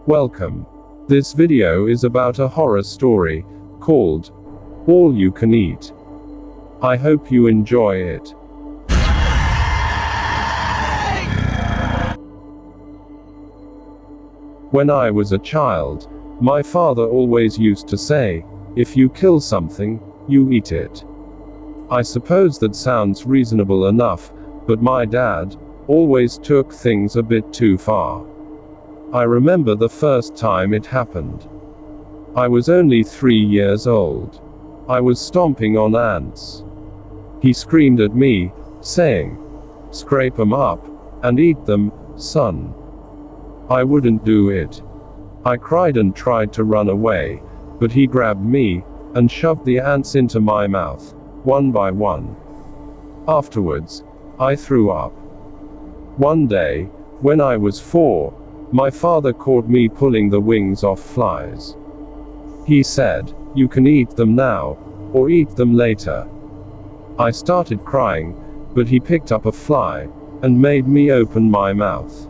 Welcome. This video is about a horror story called All You Can Eat. I hope you enjoy it. When I was a child, my father always used to say, if you kill something, you eat it. I suppose that sounds reasonable enough, but my dad always took things a bit too far. I remember the first time it happened. I was only 3 years old. I was stomping on ants. He screamed at me, saying, "Scrape 'em up, and eat them, son." I wouldn't do it. I cried and tried to run away, but he grabbed me, and shoved the ants into my mouth, one by one. Afterwards, I threw up. One day, when I was 4, my father caught me pulling the wings off flies. He said, "You can eat them now, or eat them later." I started crying, but he picked up a fly, and made me open my mouth.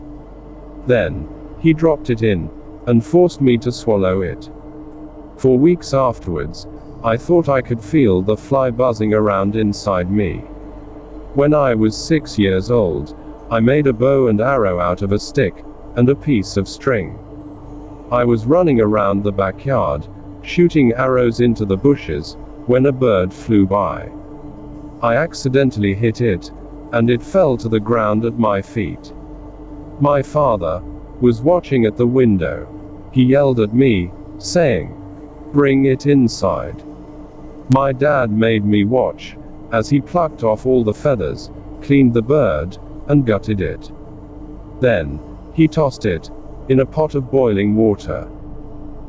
Then, he dropped it in, and forced me to swallow it. For weeks afterwards, I thought I could feel the fly buzzing around inside me. When I was 6 years old, I made a bow and arrow out of a stick, and a piece of string. I was running around the backyard, shooting arrows into the bushes, when a bird flew by. I accidentally hit it, and it fell to the ground at my feet. My father was watching at the window. He yelled at me, saying, "Bring it inside." My dad made me watch, as he plucked off all the feathers, cleaned the bird, and gutted it. Then, he tossed it in a pot of boiling water.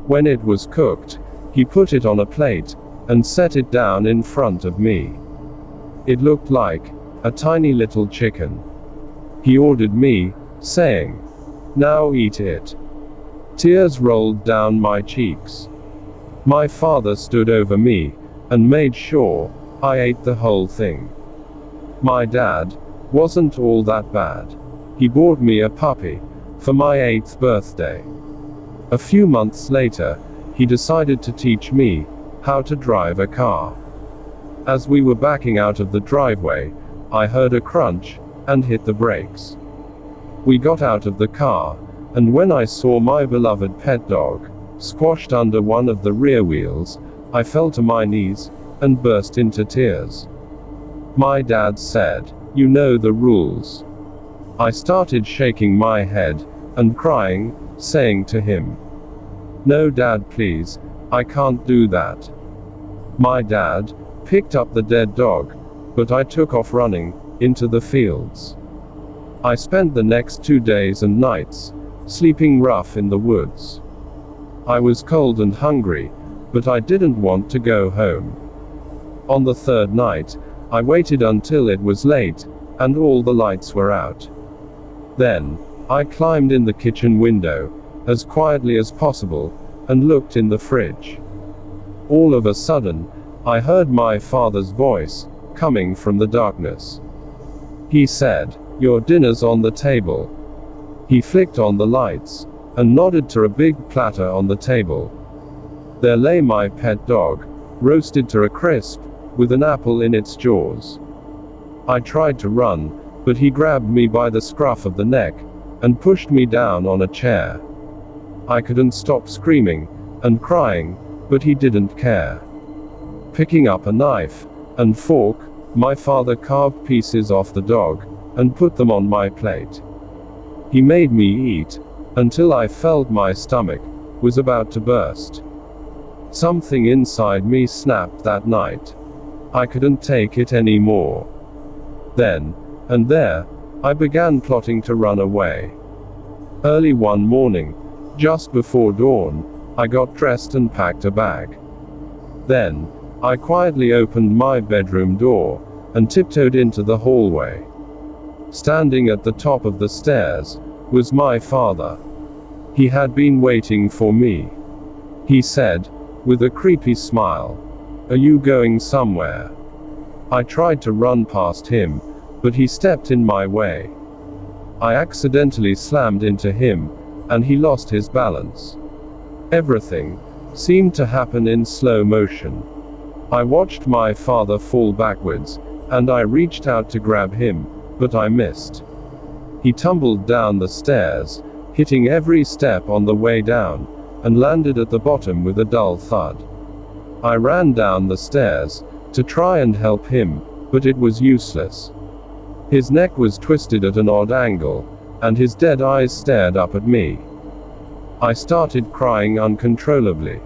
When it was cooked, he put it on a plate, and set it down in front of me. It looked like a tiny little chicken. He ordered me, saying, "Now eat it." Tears rolled down my cheeks. My father stood over me, and made sure I ate the whole thing. My dad wasn't all that bad. He bought me a puppy for my 8th birthday. A few months later, he decided to teach me how to drive a car. As we were backing out of the driveway, I heard a crunch and hit the brakes. We got out of the car, and when I saw my beloved pet dog squashed under one of the rear wheels, I fell to my knees and burst into tears. My dad said, "You know the rules." I started shaking my head and crying, saying to him, "No, Dad, please, I can't do that." My dad picked up the dead dog, but I took off running into the fields. I spent the next 2 days and nights sleeping rough in the woods. I was cold and hungry, but I didn't want to go home. On the 3rd night, I waited until it was late, and all the lights were out. Then, I climbed in the kitchen window, as quietly as possible, and looked in the fridge. All of a sudden, I heard my father's voice, coming from the darkness. He said, "Your dinner's on the table." He flicked on the lights, and nodded to a big platter on the table. There lay my pet dog, roasted to a crisp, with an apple in its jaws. I tried to run, but he grabbed me by the scruff of the neck, and pushed me down on a chair. I couldn't stop screaming and crying, but he didn't care. Picking up a knife and fork, my father carved pieces off the dog, and put them on my plate. He made me eat, until I felt my stomach was about to burst. Something inside me snapped that night. I couldn't take it anymore. Then, and there, I began plotting to run away. Early one morning, just before dawn, I got dressed and packed a bag. Then, I quietly opened my bedroom door, and tiptoed into the hallway. Standing at the top of the stairs was my father. He had been waiting for me. He said, with a creepy smile, "Are you going somewhere?" I tried to run past him, but he stepped in my way. I accidentally slammed into him, and he lost his balance. Everything seemed to happen in slow motion. I watched my father fall backwards, and I reached out to grab him, but I missed. He tumbled down the stairs, hitting every step on the way down, and landed at the bottom with a dull thud. I ran down the stairs to try and help him, but it was useless. His neck was twisted at an odd angle, and his dead eyes stared up at me. I started crying uncontrollably.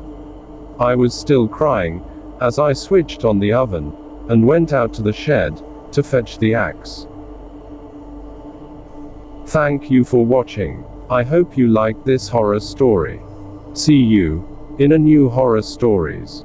I was still crying as I switched on the oven and went out to the shed to fetch the axe. Thank you for watching. I hope you liked this horror story. See you in a new horror stories.